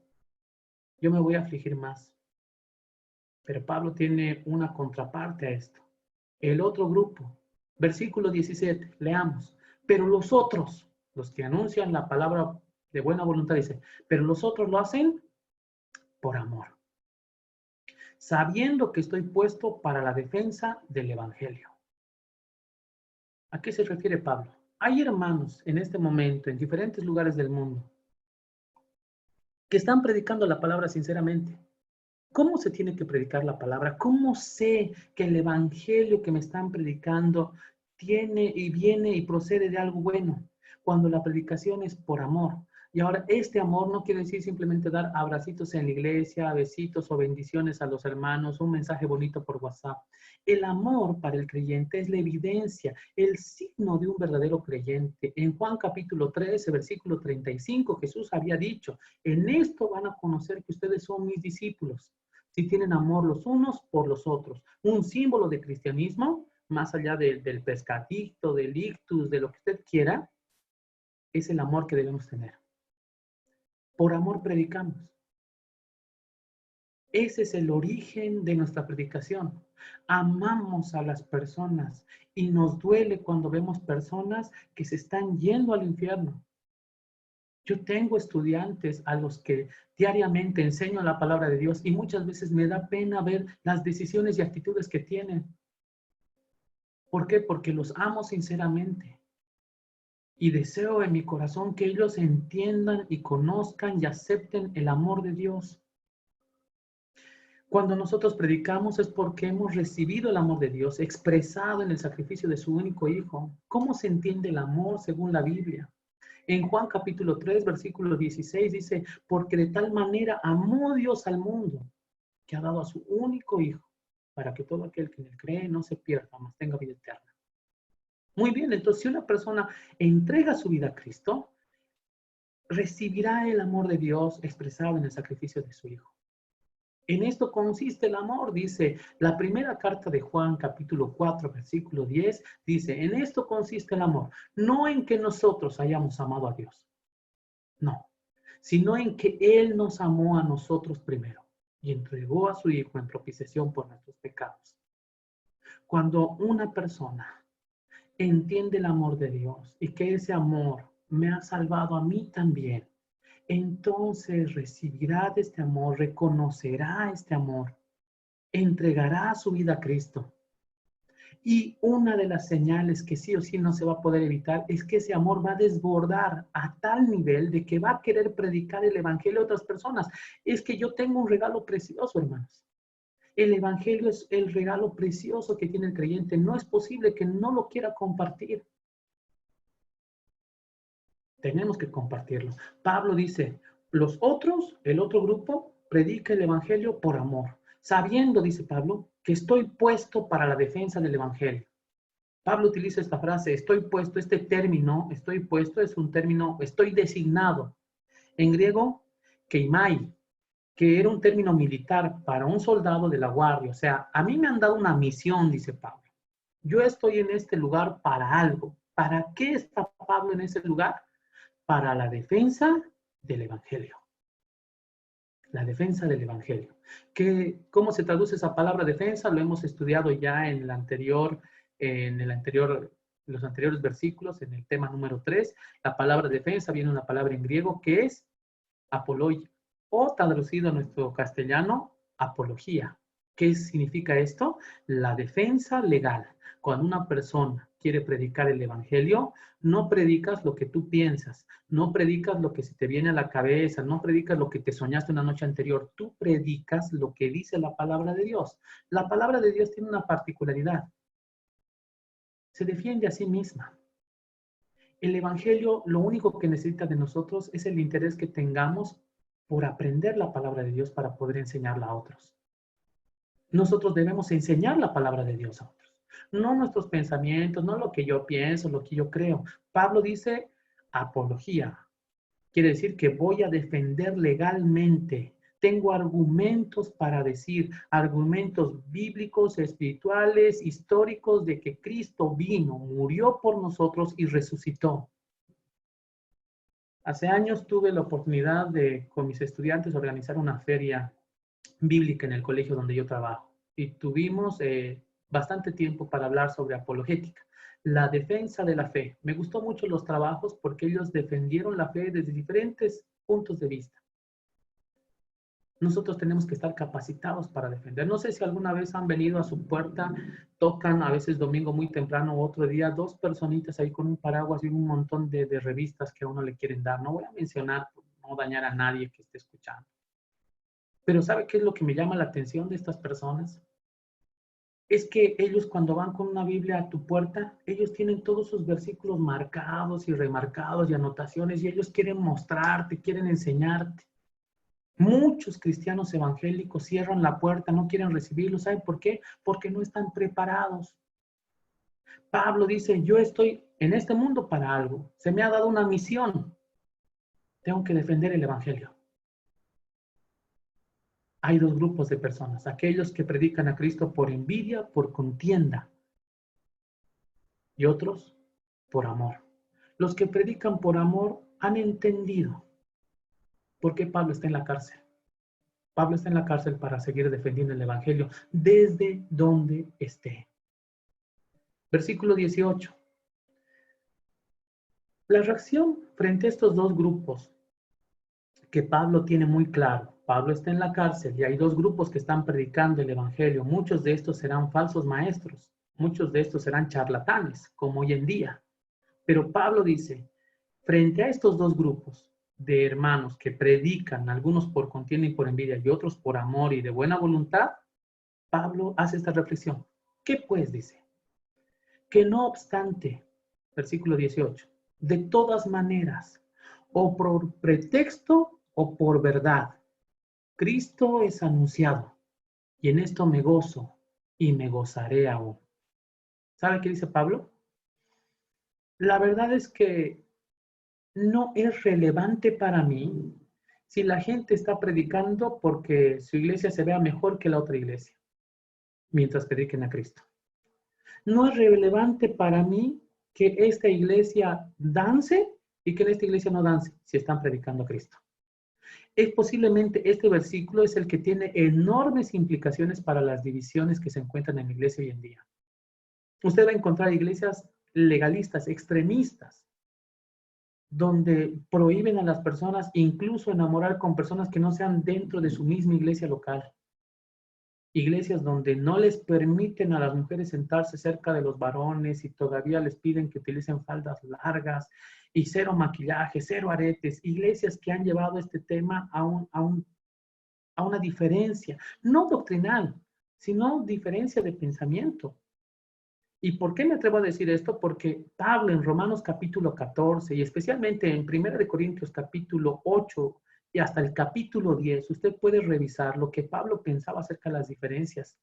yo me voy a afligir más. Pero Pablo tiene una contraparte a esto. El otro grupo, versículo 17, leamos. Pero los otros, los que anuncian la palabra de buena voluntad, dice, pero los otros lo hacen por amor. sabiendo que estoy puesto para la defensa del Evangelio. ¿A qué se refiere Pablo? Hay hermanos en este momento, en diferentes lugares del mundo, que están predicando la palabra sinceramente. ¿Cómo se tiene que predicar la palabra? ¿Cómo sé que el evangelio que me están predicando tiene y viene y procede de algo bueno? Cuando la predicación es por amor. Y ahora, este amor no quiere decir simplemente dar abracitos en la iglesia, besitos o bendiciones a los hermanos, un mensaje bonito por WhatsApp. El amor para el creyente es la evidencia, el signo de un verdadero creyente. En Juan capítulo 13, versículo 35, Jesús había dicho, en esto van a conocer que ustedes son mis discípulos, si tienen amor los unos por los otros. Un símbolo de cristianismo, más allá del pescadito, del ictus, de lo que usted quiera, es el amor que debemos tener. Por amor predicamos. Ese es el origen de nuestra predicación. Amamos a las personas y nos duele cuando vemos personas que se están yendo al infierno. Yo tengo estudiantes a los que diariamente enseño la palabra de Dios y muchas veces me da pena ver las decisiones y actitudes que tienen. ¿Por qué? Porque los amo sinceramente y deseo en mi corazón que ellos entiendan y conozcan y acepten el amor de Dios. Cuando nosotros predicamos es porque hemos recibido el amor de Dios expresado en el sacrificio de su único Hijo. ¿Cómo se entiende el amor según la Biblia? En Juan capítulo 3, versículo 16 dice, porque de tal manera amó Dios al mundo, que ha dado a su único Hijo, para que todo aquel que en él cree no se pierda, mas tenga vida eterna. Muy bien, entonces si una persona entrega su vida a Cristo, recibirá el amor de Dios expresado en el sacrificio de su Hijo. En esto consiste el amor, dice la primera carta de Juan, capítulo 4, versículo 10, dice, en esto consiste el amor, no en que nosotros hayamos amado a Dios, no, sino en que Él nos amó a nosotros primero y entregó a su Hijo en propiciación por nuestros pecados. Cuando una persona entiende el amor de Dios y que ese amor me ha salvado a mí también, entonces recibirá de este amor, reconocerá este amor, entregará su vida a Cristo. Y una de las señales que sí o sí no se va a poder evitar es que ese amor va a desbordar a tal nivel de que va a querer predicar el evangelio a otras personas. Es que yo tengo un regalo precioso, hermanos. El evangelio es el regalo precioso que tiene el creyente. No es posible que no lo quiera compartir. Tenemos que compartirlo. Pablo dice, los otros, el otro grupo, predica el evangelio por amor, sabiendo, dice Pablo, que estoy puesto para la defensa del evangelio. Pablo utiliza esta frase, estoy puesto, este término, estoy puesto, es un término, estoy designado. En griego, keimai, que era un término militar para un soldado de la guardia. O sea, a mí me han dado una misión, dice Pablo. Yo estoy en este lugar para algo. ¿Para qué está Pablo en ese lugar? Para la defensa del evangelio. La defensa del evangelio. ¿Cómo se traduce esa palabra defensa? Lo hemos estudiado ya en los anteriores versículos, en el tema número 3. La palabra defensa viene de una palabra en griego que es apologia, o traducido a nuestro castellano, apología. ¿Qué significa esto? La defensa legal. Cuando una persona quiere predicar el evangelio, no predicas lo que tú piensas, no predicas lo que se te viene a la cabeza, no predicas lo que te soñaste una noche anterior, tú predicas lo que dice la palabra de Dios. La palabra de Dios tiene una particularidad. Se defiende a sí misma. El evangelio lo único que necesita de nosotros es el interés que tengamos por aprender la palabra de Dios para poder enseñarla a otros. Nosotros debemos enseñar la palabra de Dios a otros. No nuestros pensamientos, no lo que yo pienso, lo que yo creo. Pablo dice apología. Quiere decir que voy a defender legalmente. Tengo argumentos para decir, argumentos bíblicos, espirituales, históricos de que Cristo vino, murió por nosotros y resucitó. Hace años tuve la oportunidad de, con mis estudiantes, organizar una feria bíblica en el colegio donde yo trabajo. Y tuvimos bastante tiempo para hablar sobre apologética, la defensa de la fe. Me gustó mucho los trabajos porque ellos defendieron la fe desde diferentes puntos de vista. Nosotros tenemos que estar capacitados para defender. No sé si alguna vez han venido a su puerta, tocan a veces domingo muy temprano o otro día, dos personitas ahí con un paraguas y un montón de revistas que a uno le quieren dar. No voy a mencionar, por no dañar a nadie que esté escuchando. Pero ¿sabe qué es lo que me llama la atención de estas personas? Es que ellos cuando van con una Biblia a tu puerta, ellos tienen todos sus versículos marcados y remarcados y anotaciones y ellos quieren mostrarte, quieren enseñarte. Muchos cristianos evangélicos cierran la puerta, no quieren recibirlo. ¿Saben por qué? Porque no están preparados. Pablo dice, yo estoy en este mundo para algo. Se me ha dado una misión. Tengo que defender el evangelio. Hay dos grupos de personas. Aquellos que predican a Cristo por envidia, por contienda. Y otros por amor. Los que predican por amor han entendido por qué Pablo está en la cárcel. Pablo está en la cárcel para seguir defendiendo el evangelio desde donde esté. Versículo 18. La reacción frente a estos dos grupos que Pablo tiene muy claro. Pablo está en la cárcel y hay dos grupos que están predicando el evangelio. Muchos de estos serán falsos maestros. Muchos de estos serán charlatanes, como hoy en día. Pero Pablo dice, frente a estos dos grupos de hermanos que predican, algunos por contienda y por envidia y otros por amor y de buena voluntad, Pablo hace esta reflexión. ¿Qué pues dice? Que no obstante, versículo 18, de todas maneras, o por pretexto o por verdad, Cristo es anunciado, y en esto me gozo y me gozaré aún. ¿Sabe qué dice Pablo? La verdad es que no es relevante para mí si la gente está predicando porque su iglesia se vea mejor que la otra iglesia, mientras prediquen a Cristo. No es relevante para mí que esta iglesia dance y que en esta iglesia no dance si están predicando a Cristo. Es posiblemente este versículo es el que tiene enormes implicaciones para las divisiones que se encuentran en la iglesia hoy en día. Usted va a encontrar iglesias legalistas, extremistas, donde prohíben a las personas incluso enamorar con personas que no sean dentro de su misma iglesia local. Iglesias donde no les permiten a las mujeres sentarse cerca de los varones y todavía les piden que utilicen faldas largas y cero maquillaje, cero aretes. Iglesias que han llevado este tema a una diferencia, no doctrinal, sino diferencia de pensamiento. ¿Y por qué me atrevo a decir esto? Porque Pablo en Romanos capítulo 14 y especialmente en 1 Corintios capítulo 8 y hasta el capítulo 10, usted puede revisar lo que Pablo pensaba acerca de las diferencias.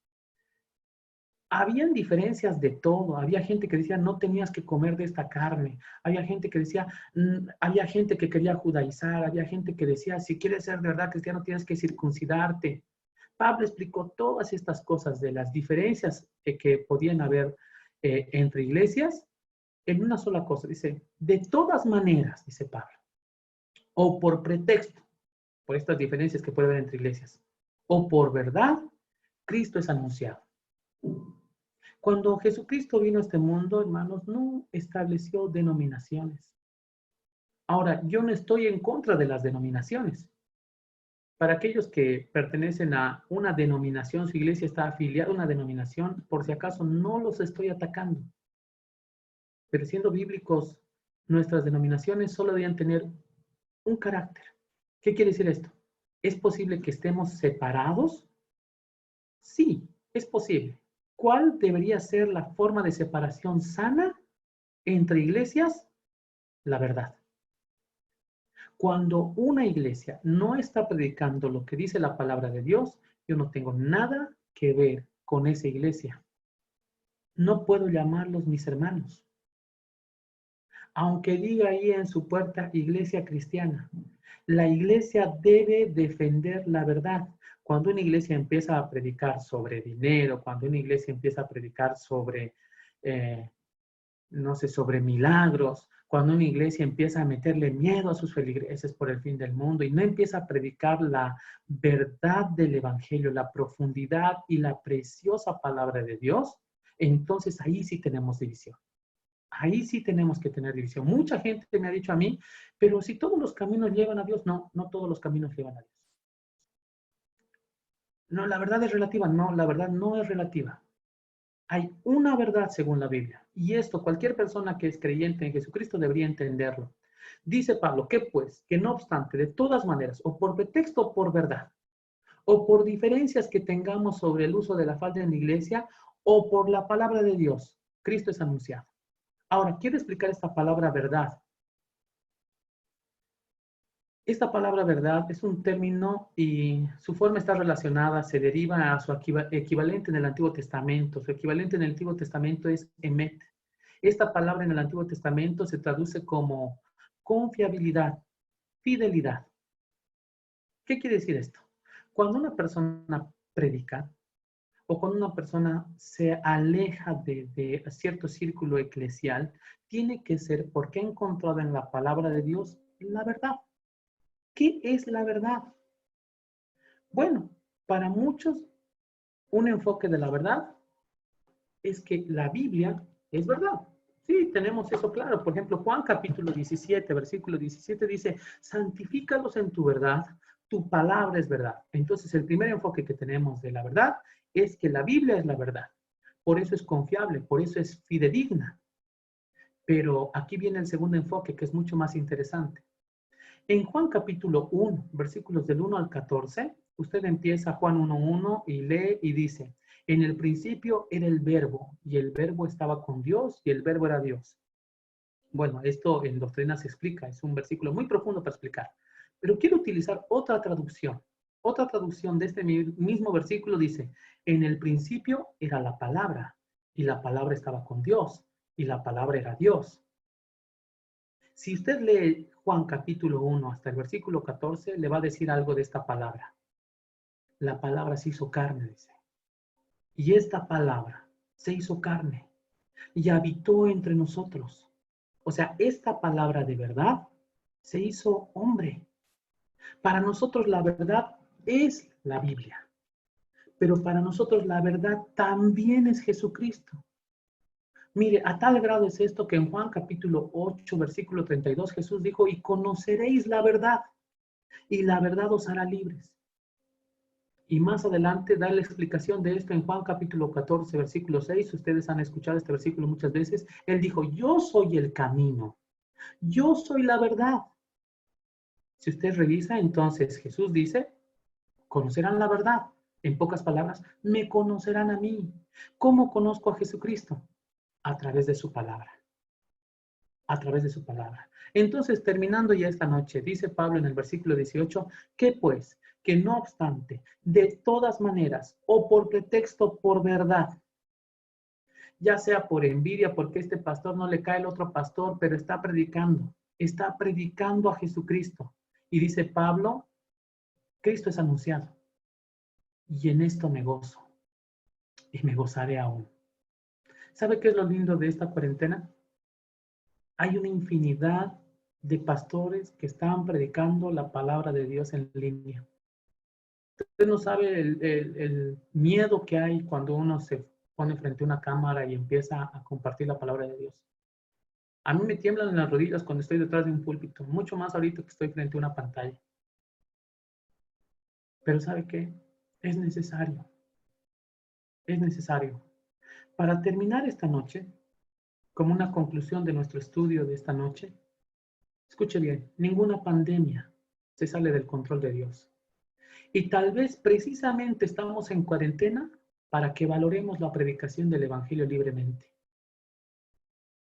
Habían diferencias de todo. Había gente que decía, no tenías que comer de esta carne. Había gente que decía, había gente que quería judaizar. Había gente que decía, si quieres ser de verdad cristiano, tienes que circuncidarte. Pablo explicó todas estas cosas de las diferencias que podían haber entre iglesias en una sola cosa. Dice, de todas maneras, dice Pablo, o por pretexto, por estas diferencias que puede haber entre iglesias, o por verdad, Cristo es anunciado. Cuando Jesucristo vino a este mundo, hermanos, no estableció denominaciones. Ahora, yo no estoy en contra de las denominaciones. Para aquellos que pertenecen a una denominación, su iglesia está afiliada a una denominación, por si acaso no los estoy atacando. Pero siendo bíblicos, nuestras denominaciones solo deben tener un carácter. ¿Qué quiere decir esto? ¿Es posible que estemos separados? Sí, es posible. ¿Cuál debería ser la forma de separación sana entre iglesias? La verdad. Cuando una iglesia no está predicando lo que dice la palabra de Dios, yo no tengo nada que ver con esa iglesia. No puedo llamarlos mis hermanos. Aunque diga ahí en su puerta iglesia cristiana, la iglesia debe defender la verdad. Cuando una iglesia empieza a predicar sobre dinero, cuando una iglesia empieza a predicar sobre, no sé, sobre milagros, cuando una iglesia empieza a meterle miedo a sus feligreses por el fin del mundo y no empieza a predicar la verdad del evangelio, la profundidad y la preciosa palabra de Dios, entonces ahí sí tenemos división. Ahí sí tenemos que tener división. Mucha gente me ha dicho a mí, pero si todos los caminos llevan a Dios, no, no todos los caminos llevan a Dios. No, la verdad es relativa. No, la verdad no es relativa. Hay una verdad según la Biblia. Y esto cualquier persona que es creyente en Jesucristo debería entenderlo. Dice Pablo, ¿qué pues? Que no obstante, de todas maneras, o por pretexto o por verdad, o por diferencias que tengamos sobre el uso de la falda en la iglesia, o por la palabra de Dios, Cristo es anunciado. Ahora, quiero explicar esta palabra verdad. Esta palabra verdad es un término y su forma está relacionada, se deriva a su equivalente en el Antiguo Testamento. Su equivalente en el Antiguo Testamento es emet. Esta palabra en el Antiguo Testamento se traduce como confiabilidad, fidelidad. ¿Qué quiere decir esto? Cuando una persona predica o cuando una persona se aleja de cierto círculo eclesial, tiene que ser porque ha encontrado en la palabra de Dios la verdad. ¿Qué es la verdad? Bueno, para muchos, un enfoque de la verdad es que la Biblia es verdad. Sí, tenemos eso claro. Por ejemplo, Juan capítulo 17, versículo 17 dice, santifícalos en tu verdad, tu palabra es verdad. Entonces, el primer enfoque que tenemos de la verdad es que la Biblia es la verdad. Por eso es confiable, por eso es fidedigna. Pero aquí viene el segundo enfoque que es mucho más interesante. En Juan capítulo 1, versículos del 1 al 14, usted empieza Juan 1:1 y lee y dice, en el principio era el verbo y el verbo estaba con Dios y el verbo era Dios. Bueno, esto en doctrina se explica, es un versículo muy profundo para explicar, pero quiero utilizar otra traducción. Otra traducción de este mismo versículo dice, en el principio era la palabra y la palabra estaba con Dios y la palabra era Dios. Si usted lee Juan capítulo 1 hasta el versículo 14, le va a decir algo de esta palabra. La palabra se hizo carne, dice. Y esta palabra se hizo carne y habitó entre nosotros. O sea, esta palabra de verdad se hizo hombre. Para nosotros la verdad es la Biblia, pero para nosotros la verdad también es Jesucristo. Mire, a tal grado es esto que en Juan capítulo 8, versículo 32, Jesús dijo, y conoceréis la verdad, y la verdad os hará libres. Y más adelante da la explicación de esto en Juan capítulo 14, versículo 6. Ustedes han escuchado este versículo muchas veces. Él dijo, yo soy el camino, yo soy la verdad. Si usted revisa, entonces Jesús dice, conocerán la verdad. En pocas palabras, me conocerán a mí. ¿Cómo conozco a Jesucristo? A través de su palabra. A través de su palabra. Entonces, terminando ya esta noche, dice Pablo en el versículo 18, que pues, que no obstante, de todas maneras, o por pretexto, por verdad, ya sea por envidia, porque este pastor no le cae el otro pastor, pero está predicando a Jesucristo. Y dice Pablo, Cristo es anunciado. Y en esto me gozo, y me gozaré aún. ¿Sabe qué es lo lindo de esta cuarentena? Hay una infinidad de pastores que están predicando la palabra de Dios en línea. Usted no sabe el miedo que hay cuando uno se pone frente a una cámara y empieza a compartir la palabra de Dios. A mí me tiemblan en las rodillas cuando estoy detrás de un púlpito, mucho más ahorita que estoy frente a una pantalla. Pero ¿sabe qué? Es necesario. Es necesario. Para terminar esta noche, como una conclusión de nuestro estudio de esta noche, escuche bien, ninguna pandemia se sale del control de Dios. Y tal vez precisamente estamos en cuarentena para que valoremos la predicación del Evangelio libremente.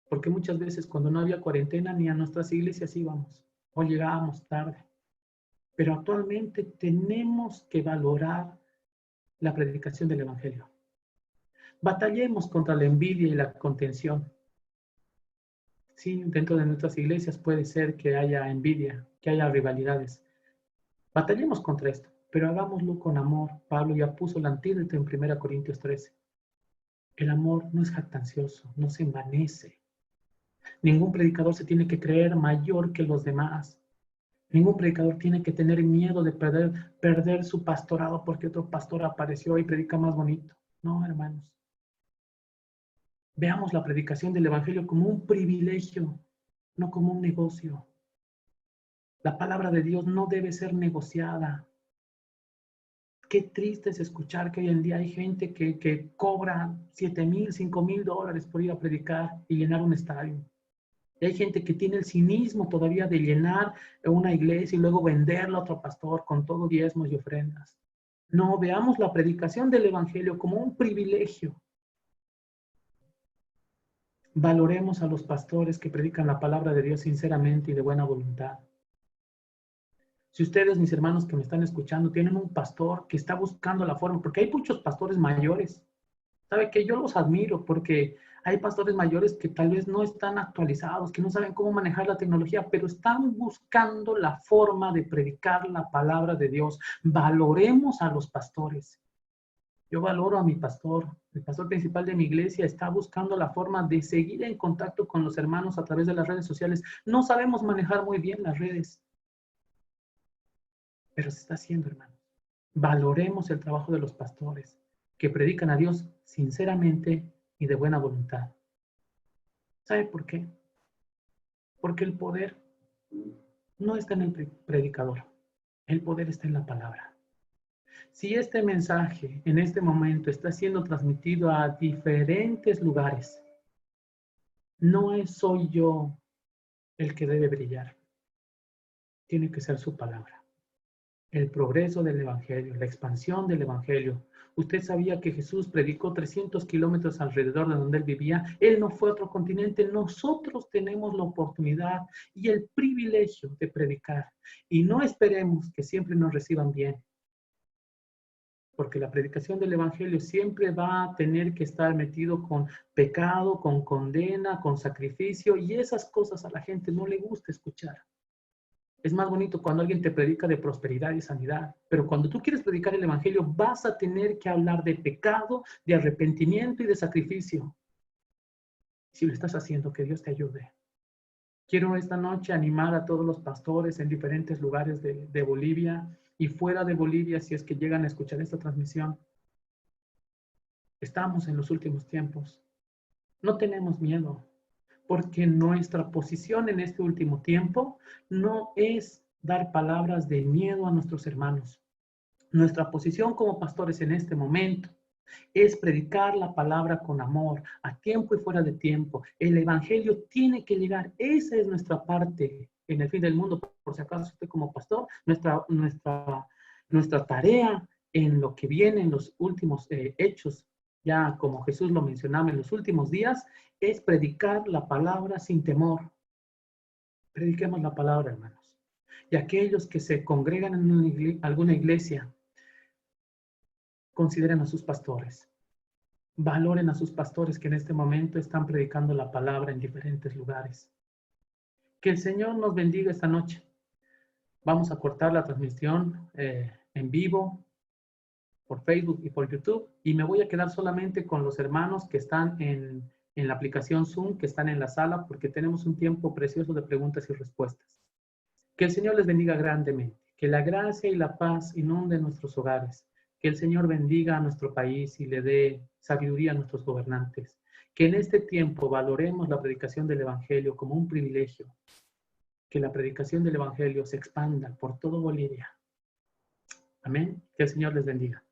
Porque muchas veces cuando no había cuarentena ni a nuestras iglesias íbamos o llegábamos tarde. Pero actualmente tenemos que valorar la predicación del Evangelio. Batallemos contra la envidia y la contención. Sí, dentro de nuestras iglesias puede ser que haya envidia, que haya rivalidades. Batallemos contra esto, pero hagámoslo con amor. Pablo ya puso el antídoto en 1 Corintios 13. El amor no es jactancioso, no se envanece. Ningún predicador se tiene que creer mayor que los demás. Ningún predicador tiene que tener miedo de perder su pastorado porque otro pastor apareció y predica más bonito. No, hermanos. Veamos la predicación del Evangelio como un privilegio, no como un negocio. La palabra de Dios no debe ser negociada. Qué triste es escuchar que hoy en día hay gente que cobra $7,000, $5,000 por ir a predicar y llenar un estadio. Y hay gente que tiene el cinismo todavía de llenar una iglesia y luego venderla a otro pastor con todo diezmos y ofrendas. No, veamos la predicación del evangelio como un privilegio. Valoremos a los pastores que predican la palabra de Dios sinceramente y de buena voluntad. Si ustedes, mis hermanos que me están escuchando, tienen un pastor que está buscando la forma, porque hay muchos pastores mayores, ¿sabe qué? Yo los admiro porque hay pastores mayores que tal vez no están actualizados, que no saben cómo manejar la tecnología, pero están buscando la forma de predicar la palabra de Dios. Valoremos a los pastores. Yo valoro a mi pastor. El pastor principal de mi iglesia está buscando la forma de seguir en contacto con los hermanos a través de las redes sociales. No sabemos manejar muy bien las redes, pero se está haciendo, hermanos. Valoremos el trabajo de los pastores que predican a Dios sinceramente y de buena voluntad. ¿Sabe por qué? Porque el poder no está en el predicador. El poder está en la palabra. Si este mensaje en este momento está siendo transmitido a diferentes lugares, no soy yo el que debe brillar. Tiene que ser su palabra. El progreso del evangelio, la expansión del evangelio. Usted sabía que Jesús predicó 300 kilómetros alrededor de donde él vivía. Él no fue a otro continente. Nosotros tenemos la oportunidad y el privilegio de predicar. Y no esperemos que siempre nos reciban bien. Porque la predicación del evangelio siempre va a tener que estar metido con pecado, con condena, con sacrificio. Y esas cosas a la gente no le gusta escuchar. Es más bonito cuando alguien te predica de prosperidad y sanidad, pero cuando tú quieres predicar el evangelio vas a tener que hablar de pecado, de arrepentimiento y de sacrificio. Si lo estás haciendo, que Dios te ayude. Quiero esta noche animar a todos los pastores en diferentes lugares de Bolivia y fuera de Bolivia, si es que llegan a escuchar esta transmisión. Estamos en los últimos tiempos. No tenemos miedo, porque nuestra posición en este último tiempo no es dar palabras de miedo a nuestros hermanos. Nuestra posición como pastores en este momento es predicar la palabra con amor, a tiempo y fuera de tiempo. El evangelio tiene que llegar. Esa es nuestra parte en el fin del mundo. Por si acaso usted como pastor, nuestra tarea en lo que viene en los últimos hechos, ya como Jesús lo mencionaba en los últimos días, es predicar la palabra sin temor. Prediquemos la palabra, hermanos. Y aquellos que se congregan en alguna iglesia, consideren a sus pastores. Valoren a sus pastores que en este momento están predicando la palabra en diferentes lugares. Que el Señor nos bendiga esta noche. Vamos a cortar la transmisión en vivo por Facebook y por YouTube y me voy a quedar solamente con los hermanos que están en la aplicación Zoom, que están en la sala, porque tenemos un tiempo precioso de preguntas y respuestas. Que el Señor les bendiga grandemente. Que la gracia y la paz inunden nuestros hogares. Que el Señor bendiga a nuestro país y le dé sabiduría a nuestros gobernantes. Que en este tiempo valoremos la predicación del Evangelio como un privilegio. Que la predicación del Evangelio se expanda por todo Bolivia. Amén. Que el Señor les bendiga.